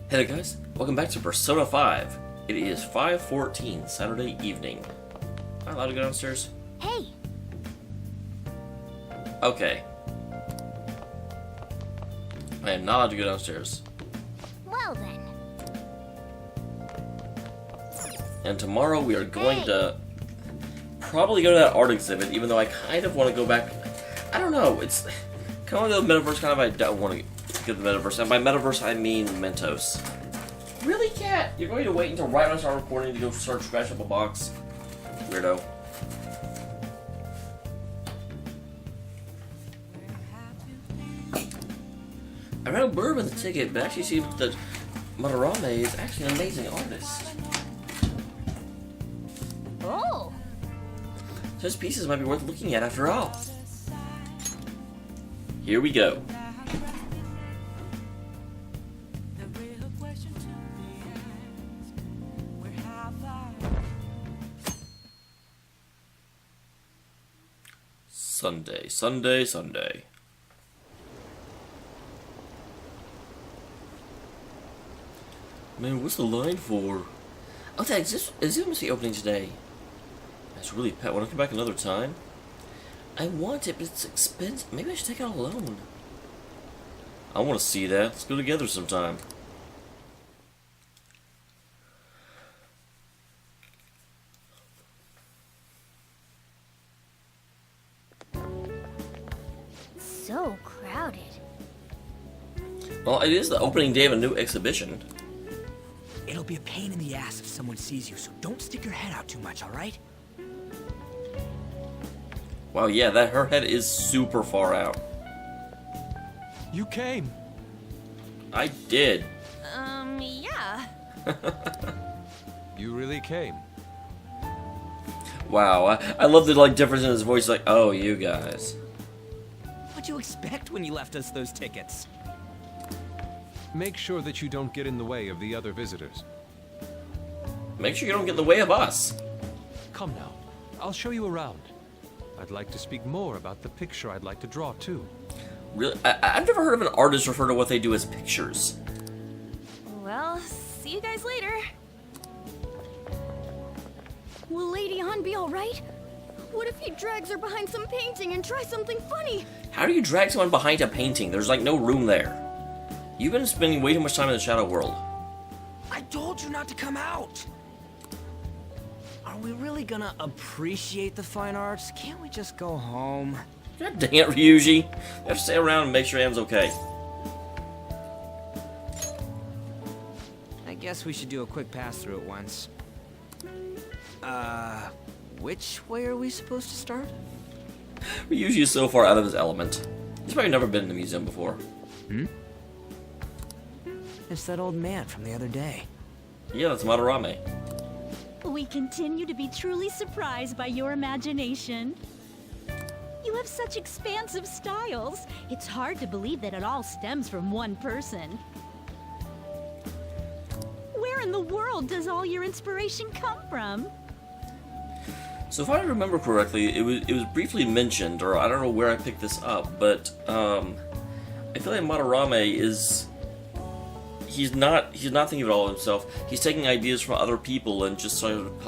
Hey there guys, welcome back to Persona 5. It is 5:14 Saturday evening. Am I allowed to go downstairs? Hey! Okay. I am not allowed to go downstairs. Well then. And tomorrow we are going to probably go to that art exhibit, even though I kind of want to go back. I don't know, it's kind of the metaverse, kind of I don't want to get the metaverse. And by metaverse I mean Mentos. Really, Cat? You're going to wait until right when I start recording to go start scratch up a box? Weirdo. I read a blurb in the ticket, but actually seems that Madarame is actually an amazing artist. Oh! So his pieces might be worth looking at after all. Here we go. Sunday, Sunday, Sunday. Man, what's the line for? Oh, that must be opening today. That's really pet. Want to come back another time? I want it, but it's expensive. Maybe I should take it out alone. I want to see that. Let's go together sometime. So crowded. Well, it is the opening day of a new exhibition. It'll be a pain in the ass if someone sees you, so don't stick your head out too much, alright? Wow, yeah, her head is super far out. You came. I did. Yeah. You really came. Wow, I love the difference in his voice. Like, oh, you guys. What'd you expect when you left us those tickets? Make sure that you don't get in the way of the other visitors. Make sure you don't get in the way of us. Come now. I'll show you around. I'd like to speak more about the picture I'd like to draw, too. Really? I've never heard of an artist refer to what they do as pictures. Well, see you guys later. Will Lady Han be alright? What if he drags her behind some painting and tries something funny? How do you drag someone behind a painting? There's no room there. You've been spending way too much time in the shadow world. I told you not to come out! Are we really gonna appreciate the fine arts? Can't we just go home? God dang it, Ryuji. You have to stay around and make sure Anne's okay. I guess we should do a quick pass-through at once. Which way are we supposed to start? Ryuji is so far out of his element. He's probably never been in a museum before. Hmm? It's that old man from the other day. Yeah, that's Madarame. We continue to be truly surprised by your imagination. You have such expansive styles. It's hard to believe that it all stems from one person. Where in the world does all your inspiration come from? So if I remember correctly, it was briefly mentioned, or I don't know where I picked this up, but I feel like Madarame is he's not thinking of it all himself. He's taking ideas from other people and just sort of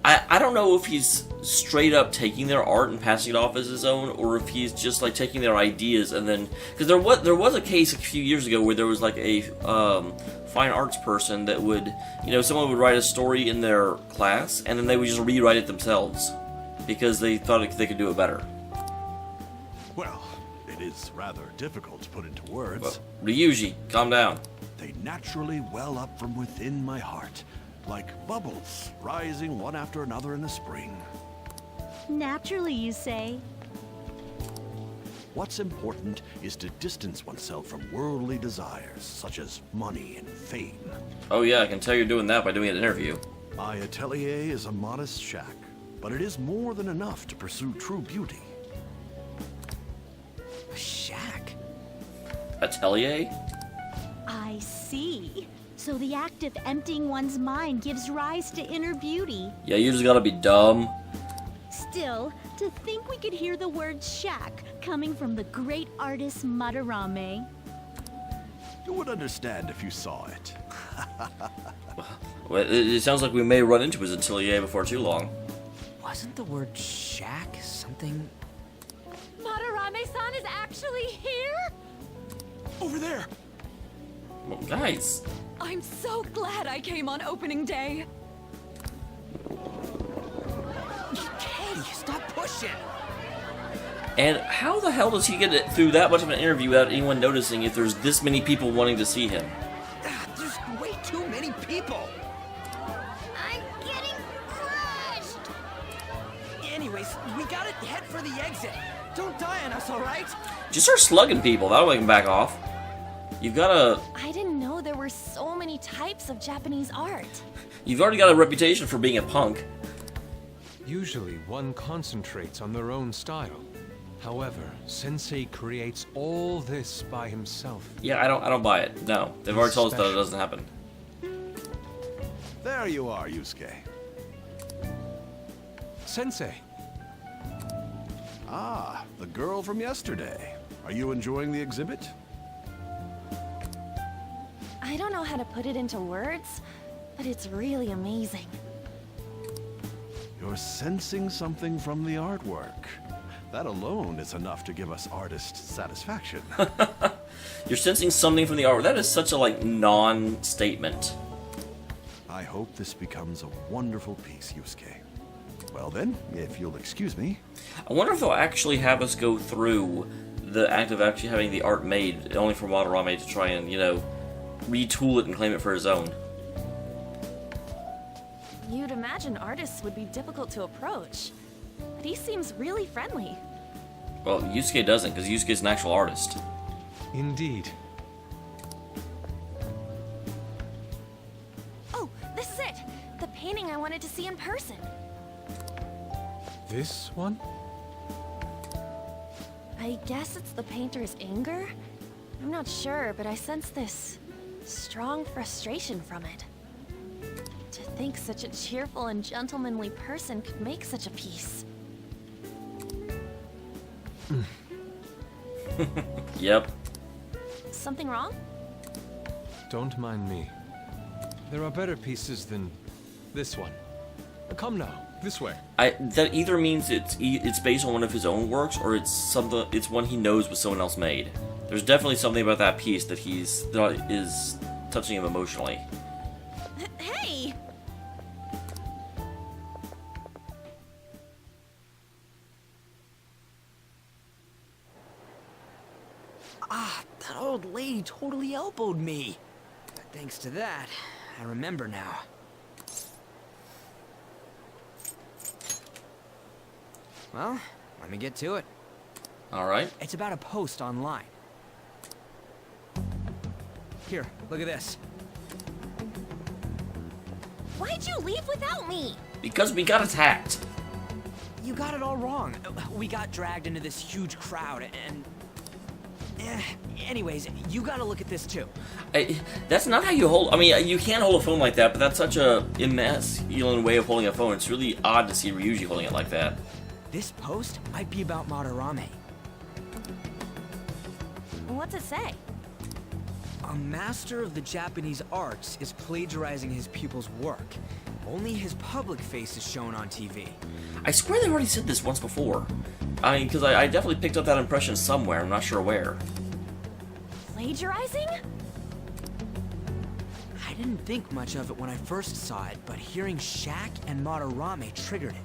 I don't know if he's straight up taking their art and passing it off as his own, or if he's just taking their ideas and then, because there was a case a few years ago where there was a fine arts person that would, someone would write a story in their class and then they would just rewrite it themselves because they thought they could do it better. Well, it is rather difficult to put into words. Well, Ryuji, calm down. They naturally well up from within my heart, like bubbles rising one after another in the spring. Naturally, you say. What's important is to distance oneself from worldly desires, such as money and fame. Oh yeah, I can tell you're doing that by doing an interview. My atelier is a modest shack, but it is more than enough to pursue true beauty. A shack? Atelier? I see. So the act of emptying one's mind gives rise to inner beauty. Yeah, you just gotta be dumb. Still, to think we could hear the word shack coming from the great artist Madarame. You would understand if you saw it. Well, it sounds like we may run into his atelier before too long. Wasn't the word shack something? Madarame-san is actually here? Over there! Well, guys, I'm so glad I came on opening day. Katie, stop pushing! and how the hell does he get it through that much of an interview without anyone noticing if there's this many people wanting to see him? There's way too many people! I'm getting crushed! Anyways, we gotta head for the exit. Don't die on us, alright? Just start slugging people, that'll make them back off. You've gotta... I didn't know there were so many types of Japanese art. You've already got a reputation for being a punk. Usually, one concentrates on their own style. However, Sensei creates all this by himself. Yeah, I don't buy it. No, they've already told us that it doesn't happen. There you are, Yusuke. Sensei! Ah, the girl from yesterday. Are you enjoying the exhibit? I don't know how to put it into words, but it's really amazing. You're sensing something from the artwork. That alone is enough to give us artists satisfaction. You're sensing something from the art. That is such a, like, non-statement. I hope this becomes a wonderful piece, Yusuke. Well then, if you'll excuse me. I wonder if they'll actually have us go through the act of actually having the art made, only for Madarame to try and, you know, retool it and claim it for his own. You'd imagine artists would be difficult to approach, but he seems really friendly. Well, Yusuke doesn't, because Yusuke's an actual artist. Indeed. Oh, this is it! The painting I wanted to see in person. This one? I guess it's the painter's anger? I'm not sure, but I sense this strong frustration from it. To think such a cheerful and gentlemanly person could make such a piece. Yep. Something wrong? Don't mind me. There are better pieces than this one. Come now, this way. That either means it's based on one of his own works, or it's one he knows was someone else made. There's definitely something about that piece that is touching him emotionally. Hey! That old lady totally elbowed me. But thanks to that, I remember now. Well, let me get to it. Alright. It's about a post online. Here, look at this. Why'd you leave without me? Because we got attacked. You got it all wrong. We got dragged into this huge crowd and... anyways, you gotta look at this too. That's not how you hold... I mean, you can hold a phone like that, but that's such a emasculine way of holding a phone. It's really odd to see Ryuji holding it like that. This post might be about Madarame. What's it say? A master of the Japanese arts is plagiarizing his pupil's work. Only his public face is shown on TV. I swear they already said this once before. I mean, because I definitely picked up that impression somewhere. I'm not sure where. Plagiarizing? I didn't think much of it when I first saw it, but hearing Shack and Madarame triggered it.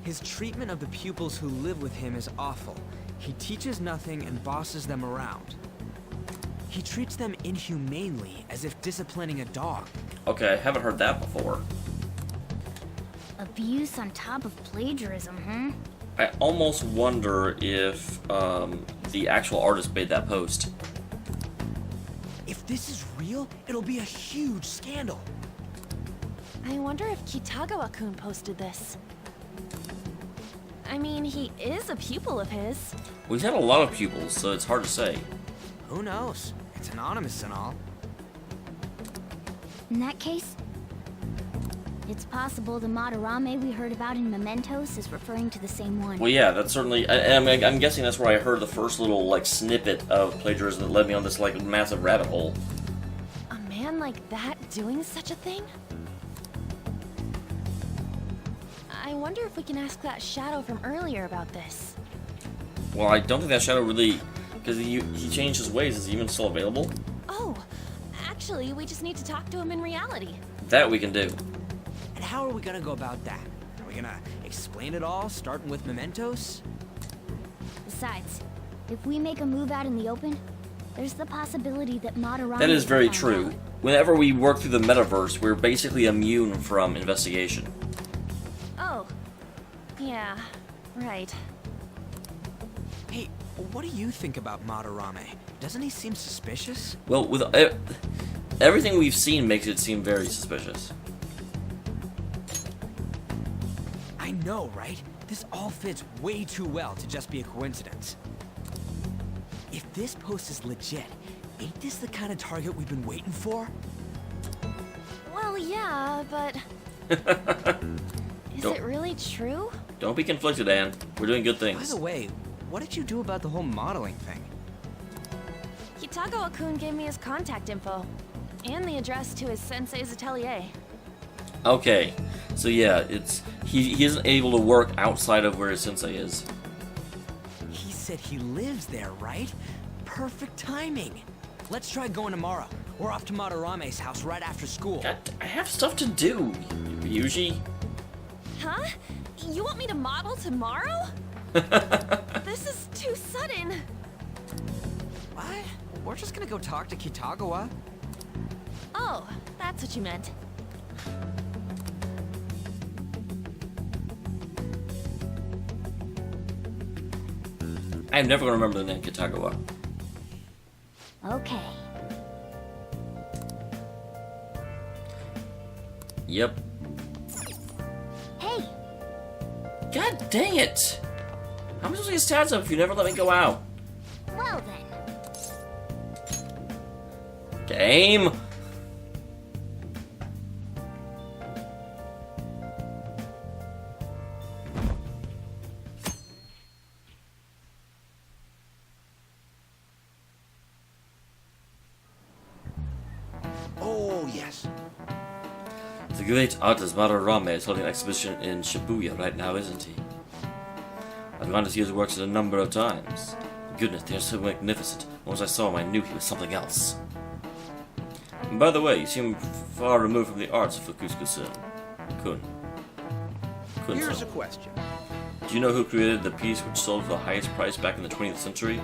His treatment of the pupils who live with him is awful. He teaches nothing and bosses them around. He treats them inhumanely, as if disciplining a dog. Okay, I haven't heard that before. Abuse on top of plagiarism, huh? I almost wonder if the actual artist made that post. If this is real, it'll be a huge scandal. I wonder if Kitagawa-kun posted this. I mean, he is a pupil of his. We've had a lot of pupils, so it's hard to say. Who knows? It's anonymous and all. In that case, It's possible the Madarame we heard about in Mementos is referring to the same one. Well, yeah, that's certainly... I'm guessing that's where I heard the first little, like, snippet of plagiarism that led me on this, like, massive rabbit hole. A man like that doing such a thing? I wonder if we can ask that shadow from earlier about this. Well, I don't think that shadow really... Because he changed his ways. Is he even still available? Oh, actually, we just need to talk to him in reality. That we can do. And how are we gonna go about that? Are we gonna explain it all, starting with Mementos? Besides, if we make a move out in the open, there's the possibility that Madarame... That is will very find true. out. Whenever we work through the metaverse, we're basically immune from investigation. Oh, yeah, right. Hey, what do you think about Madarame? Doesn't he seem suspicious? Well, with everything we've seen makes it seem very suspicious. I know, right? This all fits way too well to just be a coincidence. If this post is legit, ain't this the kind of target we've been waiting for? Well, yeah, but... Is Don't- it really true? Don't be conflicted, Anne. We're doing good By things. the way, what did you do about the whole modeling thing? Kitagawa-kun gave me his contact info. And the address to his sensei's atelier. Okay, so yeah, he isn't able to work outside of where his sensei is. He said he lives there, right? Perfect timing. Let's try going tomorrow. We're off to Madarame's house right after school. God, I have stuff to do, Ryuji. Huh? You want me to model tomorrow? This is too sudden. What? We're just gonna go talk to Kitagawa. Oh, that's what you meant. I'm never gonna remember the name Kitagawa. Okay. Yep. Hey, God dang it! How am I supposed to get stats up if you never let me go out? well then. Game! Oh, yes. The great artist Madarame is holding an exhibition in Shibuya right now, isn't he? I've gone to see his works a number of times. Goodness, they are so magnificent. Once I saw him, I knew he was something else. And by the way, you seem far removed from the arts of Fukusku-kun. Here's a question. Do you know who created the piece which sold for the highest price back in the 20th century?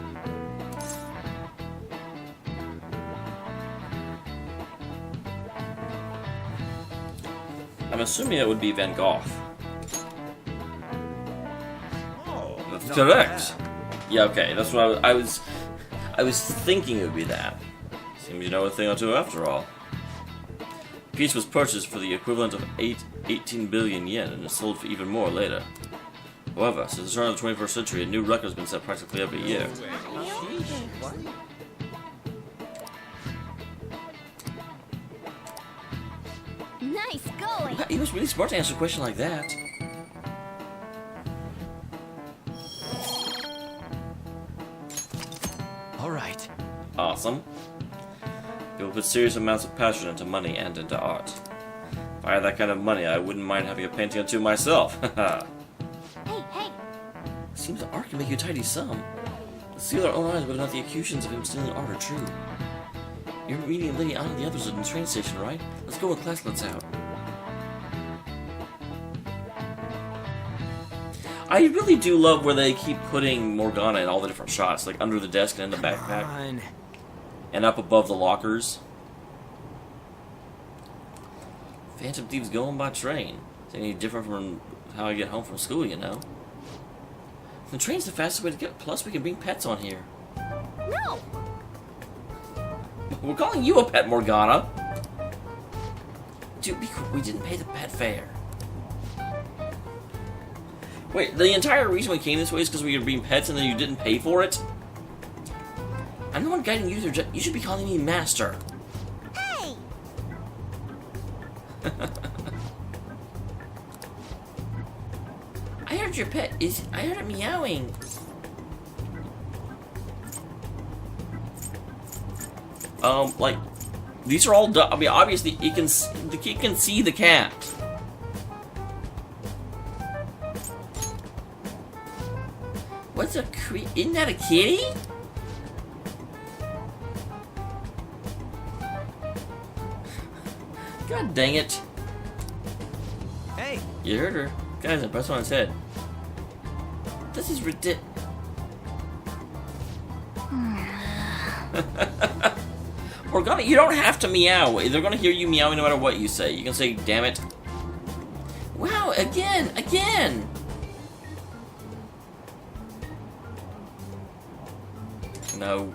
I'm assuming it would be Van Gogh. Oh, That's not correct. Yeah, okay, that's what I was thinking it would be that. Seems you know a thing or two after all. The piece was purchased for the equivalent of 18 billion yen and is sold for even more later. However, since the turn of the 21st century, a new record has been set practically every year. Nice going. He was really smart to answer a question like that. All right. Awesome. People put serious amounts of passion into money and into art. If I had that kind of money, I wouldn't mind having a painting or two myself. Haha. Hey, hey. Seems that art can make you a tidy sum. Let's see with our own eyes whether or not the accusations of him stealing art are true. You're meeting Lady Anna and the others at the train station, right? Let's go when class lets out. I really do love where they keep putting Morgana in all the different shots, like under the desk and in the backpack, Come on. and up above the lockers. Phantom Thieves going by train. It's any different from how I get home from school, you know? The train's the fastest way to get, plus we can bring pets on here. No! We're calling you a pet, Morgana. Dude, we didn't pay the pet fare. Wait, the entire reason we came this way is because we were being pets and then you didn't pay for it? I'm the one guiding you through. You should be calling me Master. Hey! heard your pet. I heard it meowing. Like, these are all done. I mean, obviously, the kid can see the cat. What's a isn't that a kitty? God dang it. Hey! You heard her. Guys, I pressed on his head. This is ridiculous. Organa, you don't have to meow. They're gonna hear you meowing no matter what you say. You can say, damn it. Wow, again! No.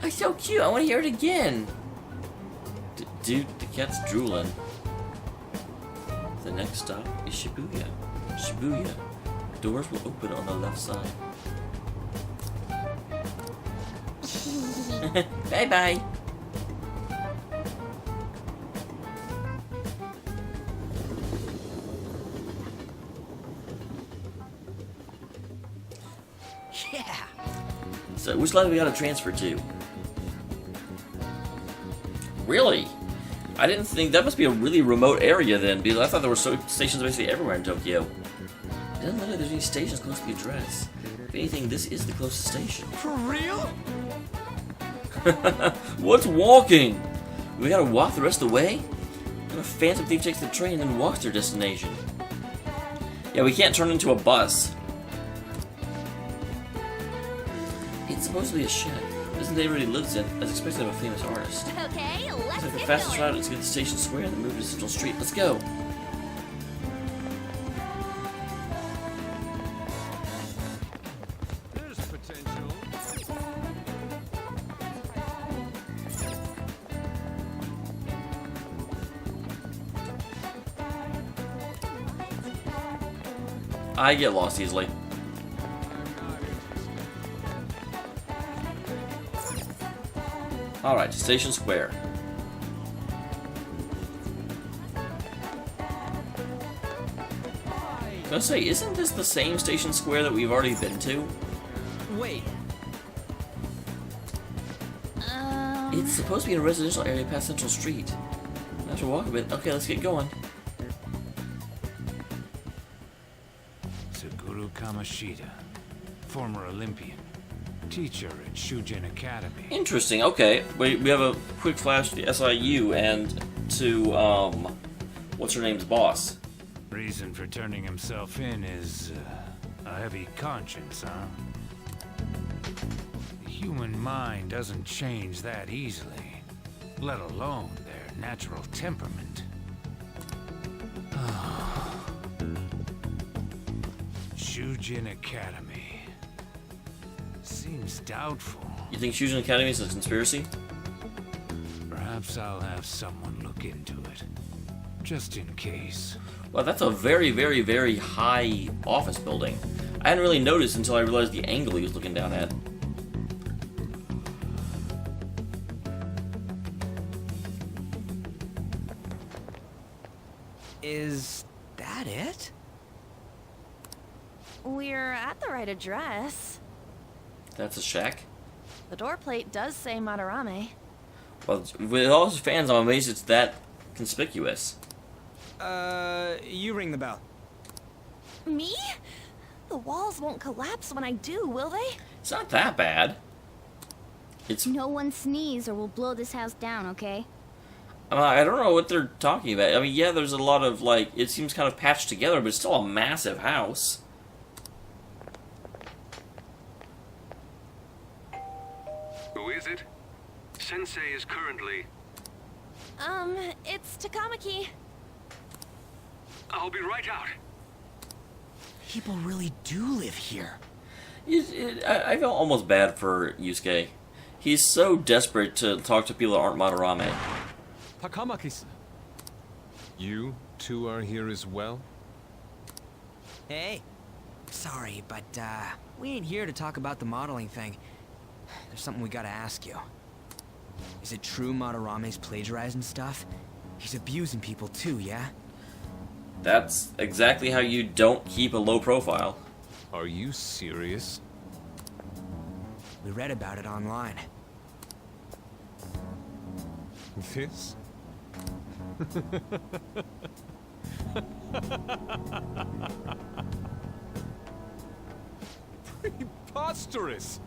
It's so cute. I want to hear it again. Dude, the cat's drooling. The next stop is Shibuya. Shibuya. Doors will open on the left side. Bye-bye. Yeah! So, which line we gotta transfer to? Really? I didn't think that must be a really remote area then, because I thought there were stations basically everywhere in Tokyo. It doesn't look like there's any stations close to the address. If anything, this is the closest station. For real? What's walking? We gotta walk the rest of the way? And a phantom thief takes the train and then walks to their destination. Yeah, we can't turn into a bus. It's supposed to be a shed. This is the neighborhood he lives in, as expected of a famous artist. Okay, let's It's like the get fastest going. route is to get to Station Square and then move to Central Street. Let's go. There's potential. I get lost easily. Alright, to Station Square. I was gonna say, isn't this the same Station Square that we've already been to? Wait. It's supposed to be in a residential area past Central Street. I have to walk a bit. Okay, let's get going. Tsuguru Kamashita, former Olympian, teacher at Shujin Academy. Interesting, okay. We have a quick flash to the SIU and to, what's her name's boss. Reason for turning himself in is a heavy conscience, huh? The human mind doesn't change that easily, let alone their natural temperament. Shujin Academy. Seems doubtful. You think Shujin Academy is a conspiracy? Perhaps I'll have someone look into it. Just in case. Well, that's a very, very, very high office building. I hadn't really noticed until I realized the angle he was looking down at. Is that it? We're at the right address. That's a shack? The door plate does say Madarame. Well, with all his fans, I'm amazed it's that conspicuous. You ring the bell. Me? The walls won't collapse when I do, will they? It's not that bad. It's... No one sneeze or we'll blow this house down, okay? I don't know what they're talking about. I mean, yeah, there's a lot of, like, it seems kind of patched together, but it's still a massive house. Who is it? Sensei is currently... It's Takamaki. I'll be right out. People really do live here. I feel almost bad for Yusuke. He's so desperate to talk to people that aren't Madarame. Takamaki-san. You two are here as well? Hey. Sorry, but, we ain't here to talk about the modeling thing. There's something we gotta ask you. Is it true Madarame's plagiarizing stuff? He's abusing people too, yeah? That's exactly how you don't keep a low profile. Are you serious? We read about it online. This? Preposterous!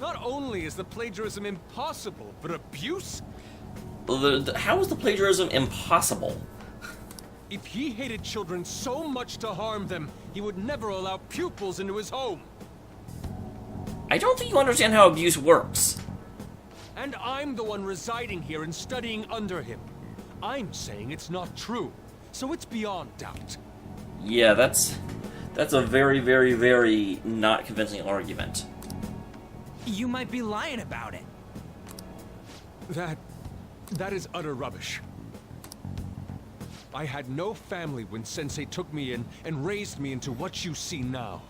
Not only is the plagiarism impossible, but abuse? How is the plagiarism impossible? If he hated children so much to harm them, he would never allow pupils into his home. I don't think you understand how abuse works. And I'm the one residing here and studying under him. I'm saying it's not true, so it's beyond doubt. Yeah, that's a very, very, very not convincing argument. You might be lying about it. That is utter rubbish. I had no family when Sensei took me in and raised me into what you see now.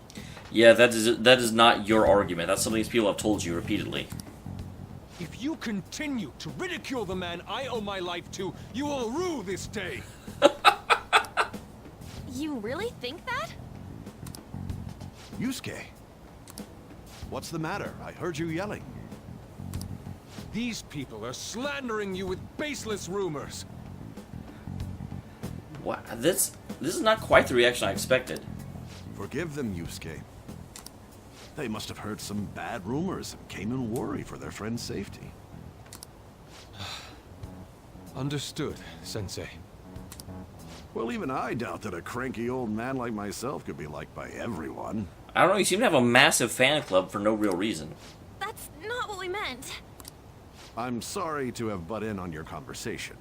Yeah, that is not your argument. That's something these people have told you repeatedly. If you continue to ridicule the man I owe my life to, you will rue this day. You really think that? Yusuke, what's the matter? I heard you yelling. These people are slandering you with baseless rumors. Wow, this is not quite the reaction I expected. Forgive them, Yusuke. They must have heard some bad rumors and came in worry for their friend's safety. Understood, Sensei. Well, even I doubt that a cranky old man like myself could be liked by everyone. I don't know, you seem to have a massive fan club for no real reason. That's not what we meant. I'm sorry to have butt in on your conversation.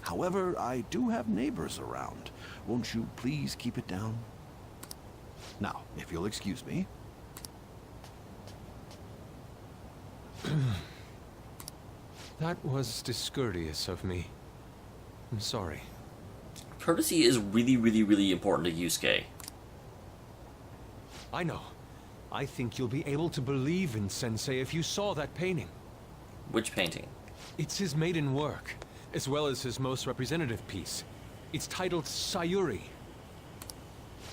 However, I do have neighbors around. Won't you please keep it down? Now, if you'll excuse me. That was discourteous of me. I'm sorry. Courtesy is really, really, really important to Yusuke. I know. I think you'll be able to believe in Sensei if you saw that painting. Which painting? It's his maiden work, as well as his most representative piece. It's titled Sayuri.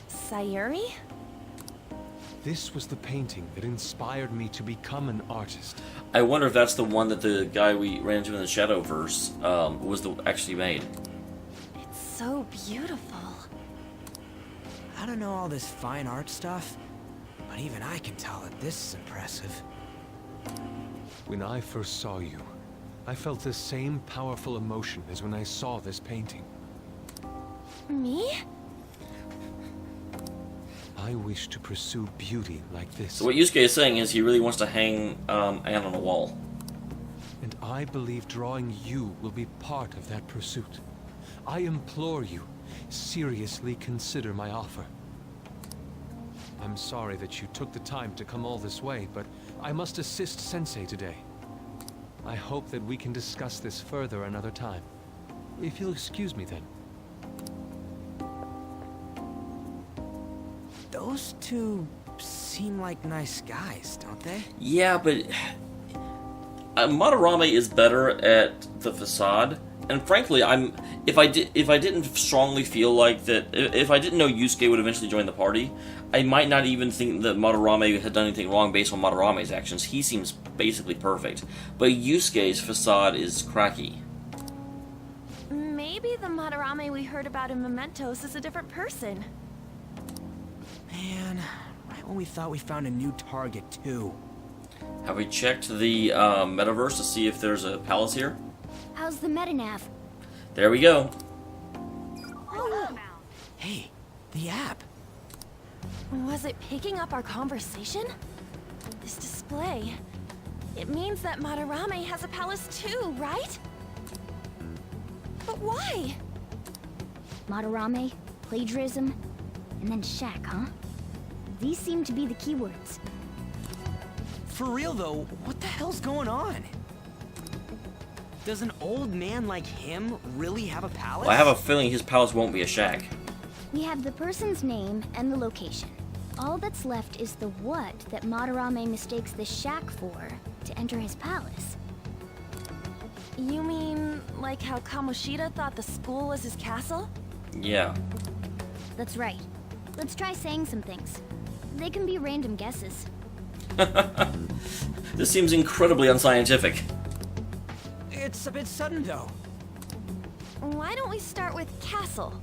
Sayuri? This was the painting that inspired me to become an artist. I wonder if that's the one that the guy we ran into in the Shadowverse actually made. It's so beautiful. I don't know all this fine art stuff, but even I can tell that this is impressive. When I first saw you, I felt the same powerful emotion as when I saw this painting. Me? I wish to pursue beauty like this. So what Yusuke is saying is he really wants to hang Anne on a wall. And I believe drawing you will be part of that pursuit. I implore you, seriously consider my offer. I'm sorry that you took the time to come all this way, but I must assist Sensei today. I hope that we can discuss this further another time. If you'll excuse me then. Those two seem like nice guys, don't they? Yeah, but Madarame is better at the facade, and frankly, if I didn't strongly feel like that, if I didn't know Yusuke would eventually join the party, I might not even think that Madarame had done anything wrong based on Madarame's actions. He seems basically perfect, but Yusuke's facade is cracky. Maybe the Madarame we heard about in Mementos is a different person. Man, right when we thought we found a new target, too. Have we checked the metaverse to see if there's a palace here? How's the metanav? There we go. Oh. Hey, the app. Was it picking up our conversation? This display. It means that Madarame has a palace too, right? But why? Madarame, plagiarism, and then Shack, huh? These seem to be the keywords. For real though, what the hell's going on? Does an old man like him really have a palace? Well, I have a feeling his palace won't be a shack. We have the person's name and the location. All that's left is the what that Madarame mistakes the shack for to enter his palace. You mean like how Kamoshida thought the school was his castle? Yeah. That's right. Let's try saying some things. They can be random guesses. This seems incredibly unscientific. It's a bit sudden, though. Why don't we start with castle?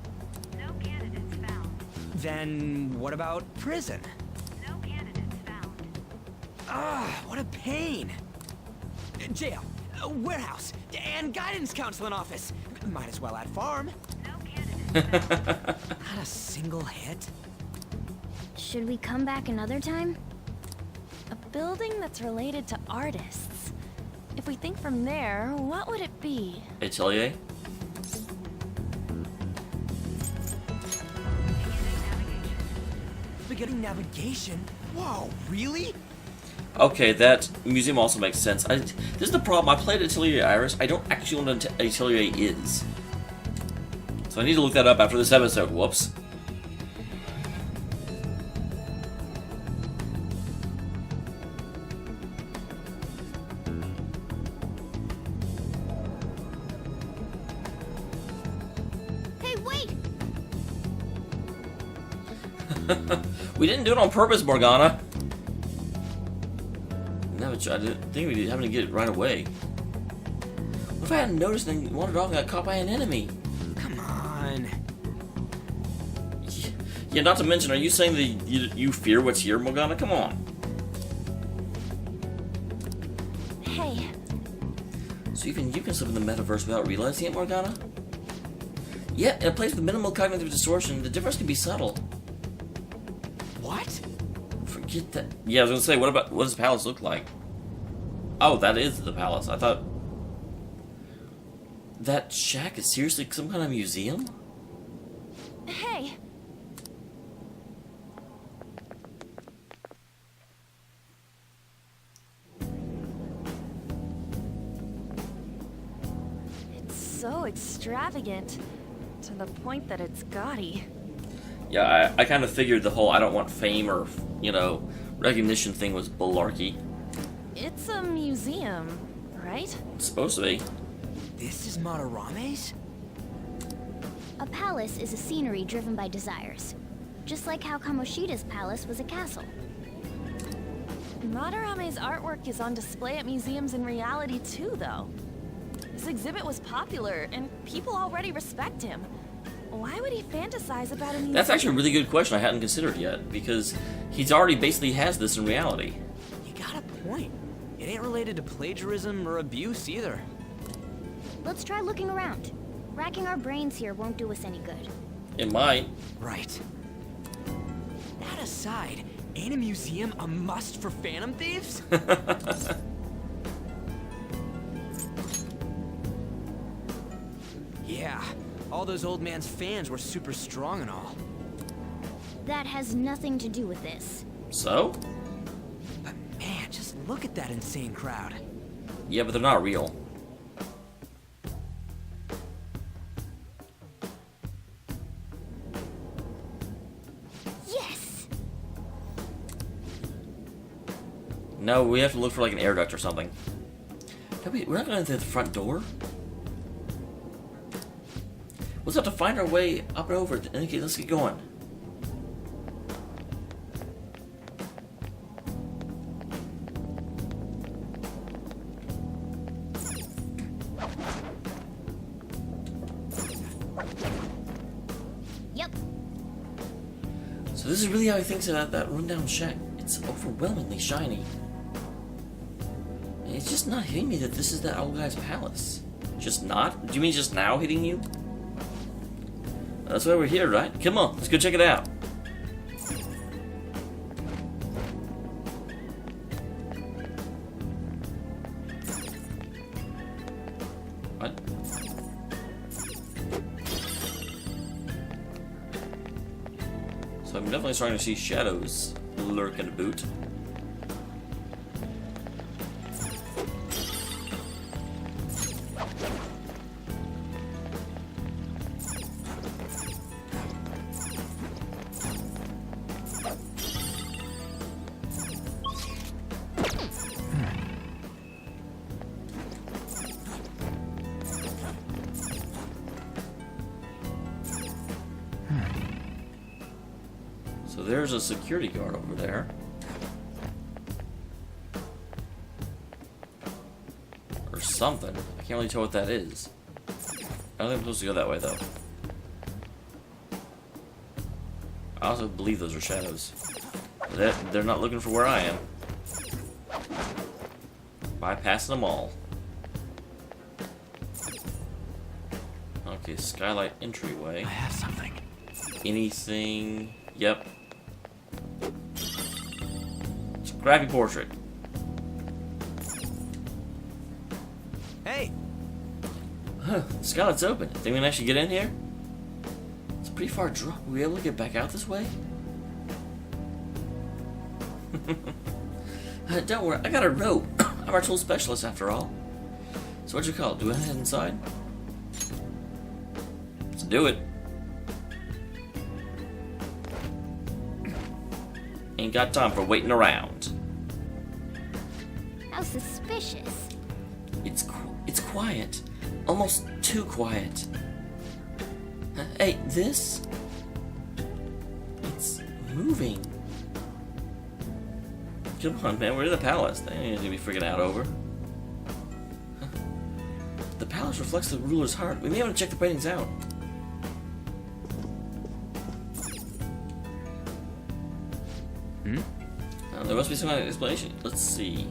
No candidates found. Then what about prison? No candidates found. Ah, what a pain. Jail, warehouse, and guidance counseling office. Might as well add farm. No candidates found. Not a single hit. Should we come back another time? A building that's related to artists. If we think from there, what would it be? Atelier? Beginning navigation? Whoa, really? Okay, that museum also makes sense. This is the problem. I played Atelier Iris. I don't actually know what an Atelier is. So I need to look that up after this episode. Whoops. Hey, wait! We didn't do it on purpose, Morgana. No, I didn't think we'd have to get it right away. What if I hadn't noticed and wandered off and got caught by an enemy? Come on. Yeah, not to mention, are you saying that you fear what's here, Morgana? Come on. Hey, So even you can slip in the metaverse without realizing it, Morgana? Yeah, in a place with minimal cognitive distortion, the difference can be subtle. What? Forget that. Yeah, I was gonna say, what does the palace look like? Oh, that is the palace. I thought that shack is seriously some kind of museum? hey! It's so extravagant, to the point that it's gaudy. Yeah, I kind of figured the whole I don't want fame or, recognition thing was bularchy. It's a museum, right? It's supposed to be. This is Madarame's? A palace is a scenery driven by desires. Just like how Kamoshida's palace was a castle. Madarame's artwork is on display at museums in reality too, though. This exhibit was popular, and people already respect him. Why would he fantasize about a museum? That's actually a really good question I hadn't considered yet, because he's already basically has this in reality. You got a point. It ain't related to plagiarism or abuse either. Let's try looking around. Racking our brains here won't do us any good. It might. Right. That aside, ain't a museum a must for Phantom Thieves? Yeah, all those old man's fans were super strong and all. That has nothing to do with this. So? But man, just look at that insane crowd. Yeah, but they're not real. Yes! No, we have to look for like an air duct or something. We're not going to the front door? We'll just have to find our way up and over. Okay, let's get going. Yep. So this is really how he thinks of that rundown shack. It's overwhelmingly shiny. And it's just not hitting me that this is that old guy's palace. Just not? Do you mean just now hitting you? That's why we're here, right? Come on, let's go check it out. What? So I'm definitely starting to see shadows lurk in the boot. So there's a security guard over there. Or something. I can't really tell what that is. I don't think I'm supposed to go that way, though. I also believe those are shadows. They're not looking for where I am. Bypassing them all. Okay, skylight entryway. I have something. Anything? Yep. Scrappy portrait. Hey! Huh, the skylight's open. Think we can actually get in here? It's a pretty far drop. Will we be able to get back out this way? Don't worry, I got a rope. I'm our tool specialist after all. So what'd you call it? Do we head inside? Let's do it. Ain't got time for waiting around. How suspicious. It's quiet. Almost too quiet. Hey, this? It's moving. Come on, man, we're in the palace. They ain't gonna be freaking out over. The palace reflects the ruler's heart. We may want to check the paintings out. There must be some kind of explanation. Let's see.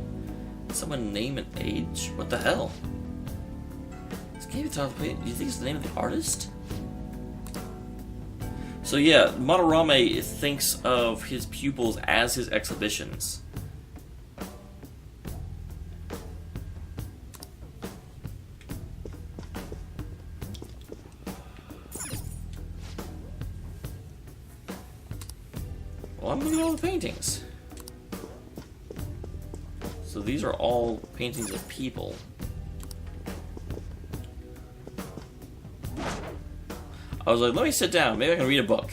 Someone name and age? What the hell? This can't be titled. Do you think it's the name of the artist? So yeah, Madarame thinks of his pupils as his exhibitions. Well, I'm looking at all the paintings. So these are all paintings of people. I was like, let me sit down. Maybe I can read a book.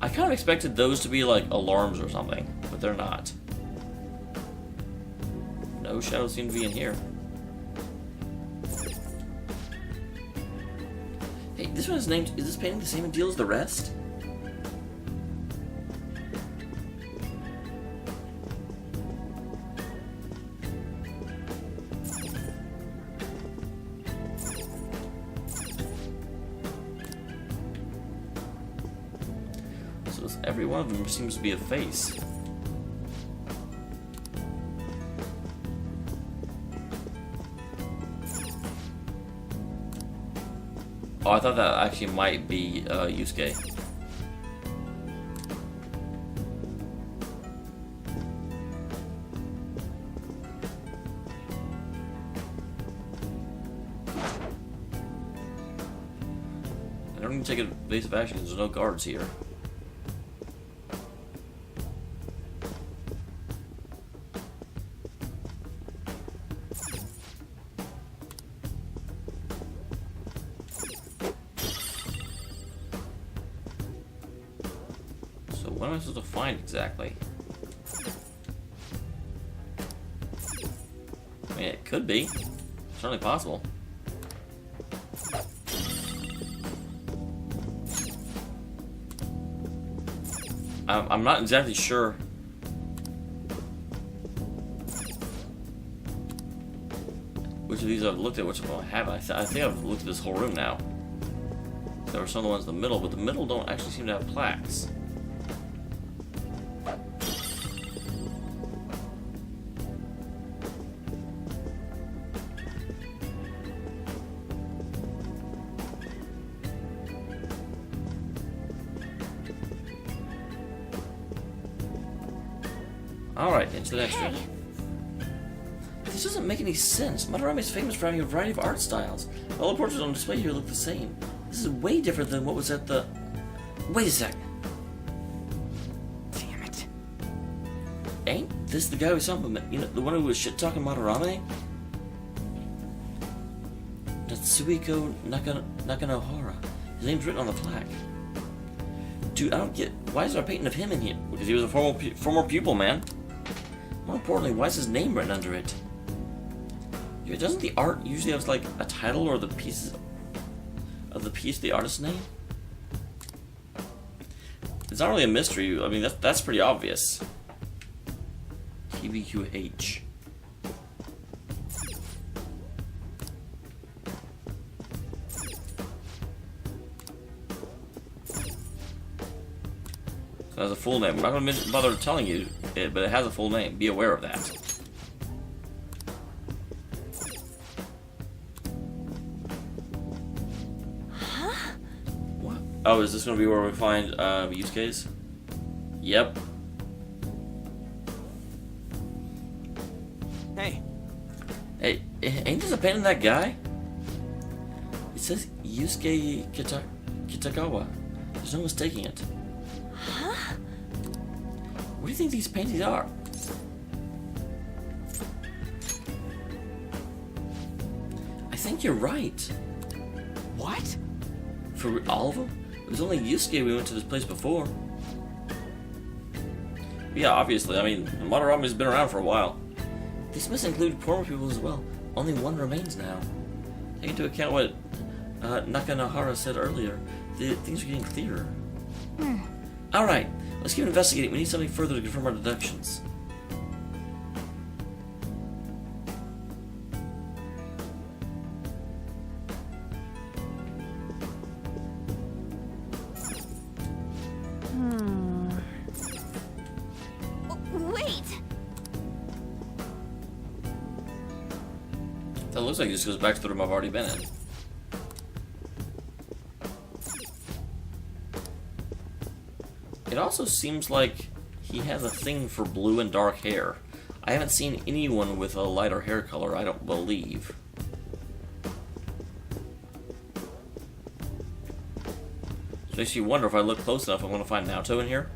I kind of expected those to be like alarms or something, but they're not. No shadows seem to be in here. Hey, this one is named. Is this painting the same deal as the rest? So every one of them seems to be a face. Oh, I thought that actually might be Yusuke. I don't even take evasive action because there's no guards here. What am I supposed to find exactly? I mean, it could be. Certainly possible. I'm not exactly sure. Which of these I've looked at, which of them I haven't. I think I've looked at this whole room now. There were some of the ones in the middle, but the middle don't actually seem to have plaques. Alright, into the next room. This doesn't make any sense. Madarame is famous for having a variety of art styles. All the portraits on display here look the same. This is way different than what was at the... Wait a sec. Damn it. Ain't this the guy we saw, you know, the one who was shit-talking Madarame? Natsuhiko Nakanohara. His name's written on the plaque. Dude, I don't get... Why is there a painting of him in here? Because he was a former pupil, man. More importantly, why is his name written under it? Yeah, doesn't the art usually have like a title or the pieces of the piece, the artist's name? It's not really a mystery. I mean, that's pretty obvious. TBQH. So it has a full name. I'm not going to bother telling you it, but it has a full name. Be aware of that. Huh? What? Oh, is this going to be where we find Yusuke's? Yep. Hey. Hey, ain't this a painting of that guy? It says Yusuke Kitagawa. There's no mistaking it. Huh? What do you think these paintings are? I think you're right. What? For all of them? It was only Yusuke we went to this place before. Yeah, obviously. I mean, Madarame's been around for a while. This must include former people as well. Only one remains now. Take into account what Nakanahara said earlier. Things are getting clearer. Alright, let's keep investigating. We need something further to confirm our deductions. Wait! That looks like this goes back to the room I've already been in. It also seems like he has a thing for blue and dark hair. I haven't seen anyone with a lighter hair color, I don't believe. It makes you wonder if I look close enough I'm going to find Naoto in here.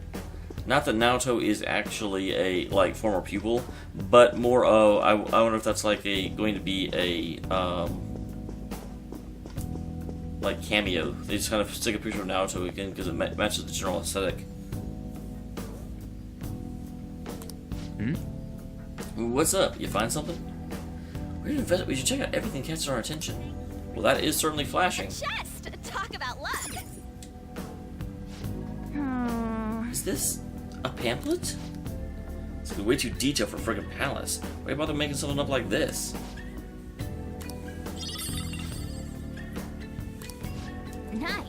Not that Naoto is actually a like former pupil, but more of I wonder if that's like going to be a like cameo. They just kind of stick a picture of Naoto again because it matches the general aesthetic. What's up? You find something? We should check out everything catches our attention. Well, that is certainly flashing. Chest! Talk about luck! Is this a pamphlet? It's way too detailed for a friggin' palace. Why bother making something up like this? Nice.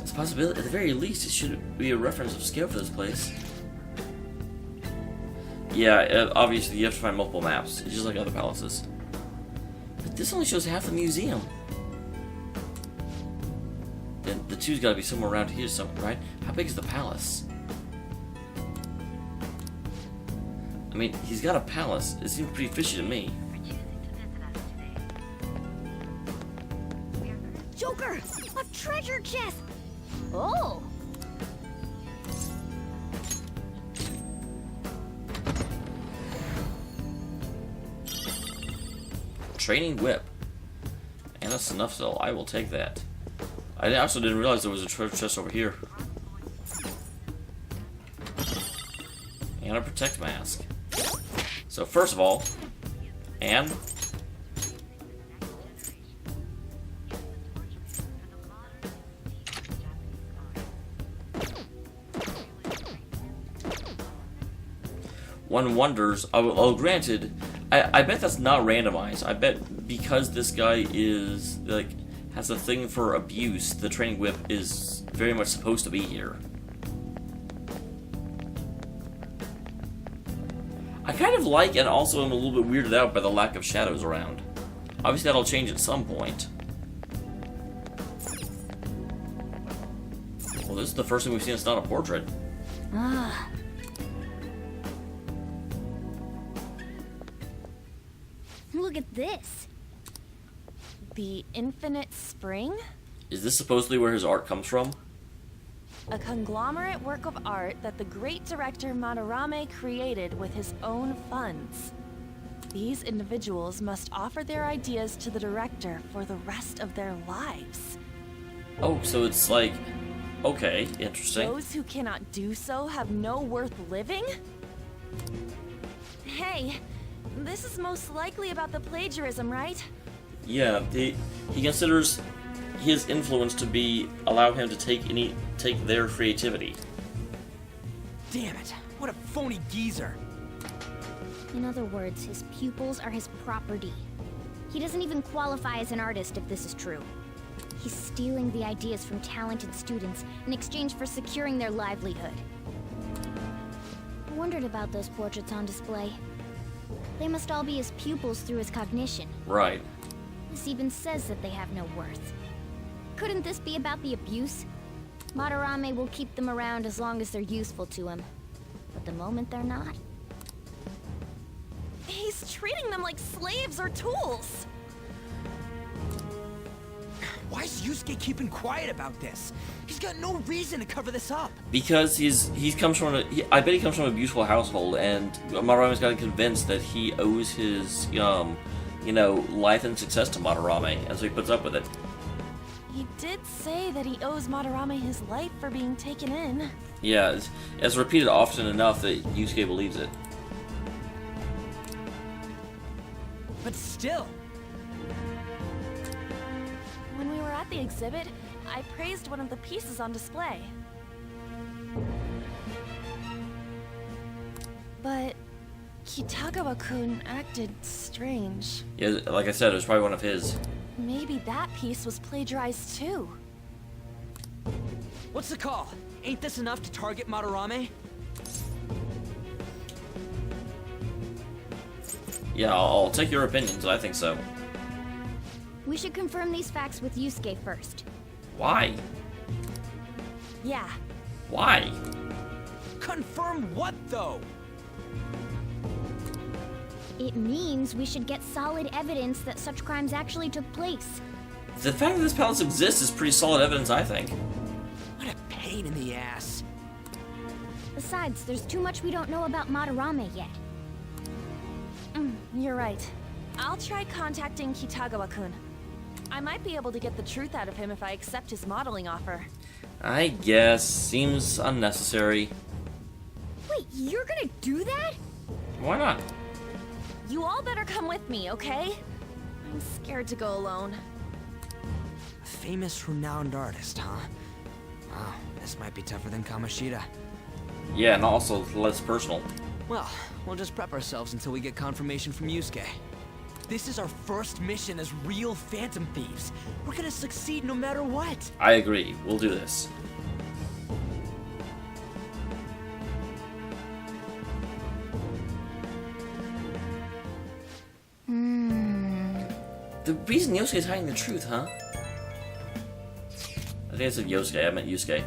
It's a possibility. At the very least, it should be a reference of scale for this place. Yeah, obviously you have to find multiple maps, just like other palaces. But this only shows half the museum. Then the two's gotta be somewhere around here somewhere, right? How big is the palace? I mean, he's got a palace. It seems pretty fishy to me. Joker! A treasure chest! Oh! Training whip. And a snuff cell. I will take that. I also didn't realize there was a treasure chest over here. And a protect mask. So first of all, and one wonders. Oh, granted, I bet that's not randomized. I bet because this guy is like has a thing for abuse, the training whip is very much supposed to be here. I kind of like and also am a little bit weirded out by the lack of shadows around. Obviously that'll change at some point. Well, this is the first thing we've seen that's not a portrait. Ah. Look at this. The Infinite Spring? Is this supposedly where his art comes from? A conglomerate work of art that the great director Madarame created with his own funds. These individuals must offer their ideas to the director for the rest of their lives. Oh, so it's like... Okay, interesting. Those who cannot do so have no worth living? Hey, this is most likely about the plagiarism, right? Yeah, he considers his influence to be allow him to take their creativity. Damn it! What a phony geezer! In other words, his pupils are his property. He doesn't even qualify as an artist if this is true. He's stealing the ideas from talented students in exchange for securing their livelihood. I wondered about those portraits on display. They must all be his pupils through his cognition. Right. This even says that they have no worth. Couldn't this be about the abuse? Madarame will keep them around as long as they're useful to him. But the moment they're not... He's treating them like slaves or tools. Why is Yusuke keeping quiet about this? He's got no reason to cover this up. Because he comes from I bet he comes from a beautiful household, and Madarame's got convinced that he owes his life and success to Madarame, and so he puts up with it. He did say that he owes Madarame his life for being taken in. Yeah, it's repeated often enough that Yusuke believes it. But still. When we were at the exhibit, I praised one of the pieces on display. But Kitagawa-kun acted strange. Yeah, like I said, it was probably one of his. Maybe that piece was plagiarized too. What's the call? Ain't this enough to target Madarame? Yeah, I'll take your opinions. I think so. We should confirm these facts with Yusuke first. Why? Yeah. Why? Confirm what, though? It means we should get solid evidence that such crimes actually took place. The fact that this palace exists is pretty solid evidence, I think. What a pain in the ass. Besides, there's too much we don't know about Madarame yet. You're right. I'll try contacting Kitagawa-kun. I might be able to get the truth out of him if I accept his modeling offer. I guess. Seems unnecessary. Wait, you're gonna do that? Why not? You all better come with me, okay? I'm scared to go alone. A famous, renowned artist, huh? Wow, this might be tougher than Kamoshida. Yeah, and also less personal. Well, we'll just prep ourselves until we get confirmation from Yusuke. This is our first mission as real Phantom Thieves. We're gonna succeed no matter what. I agree. We'll do this. The reason Yosuke's hiding the truth, huh? I think I said Yosuke, I meant Yusuke.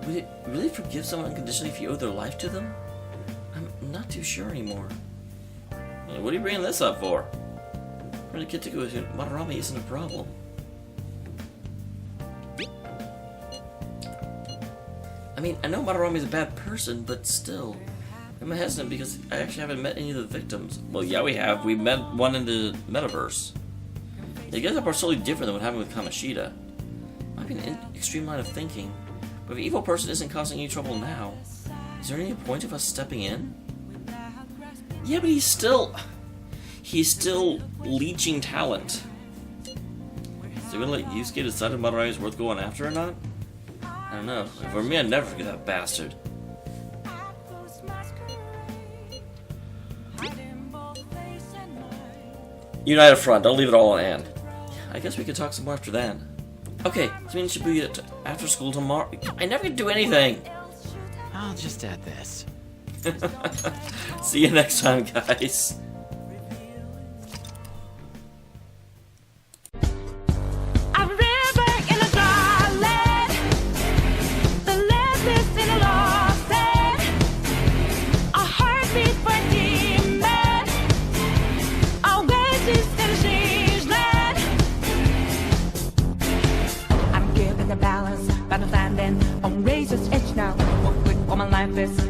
Would it really forgive someone unconditionally if you owe their life to them? I'm not too sure anymore. What are you bringing this up for? Really, Kitagawa Madarame isn't a problem. I mean, I know Madarame is a bad person, but still. I'm hesitant because I actually haven't met any of the victims. Well, yeah, we have. We met one in the metaverse. The guys are totally different than what happened with Kamoshida. Might be an extreme line of thinking, but if an evil person isn't causing any trouble now, is there any point of us stepping in? Yeah, but he's still leeching talent. So we're gonna let Yusuke decide if Madarame is worth going after or not? I don't know. For me, I'd never forget that bastard. Unite a front. Don't leave it all on Anne. I guess we could talk some more after that. Okay, this means you should be at after school tomorrow. I never get to do anything. I'll just add this. See you next time, guys. On razor's edge now, what quick all my life is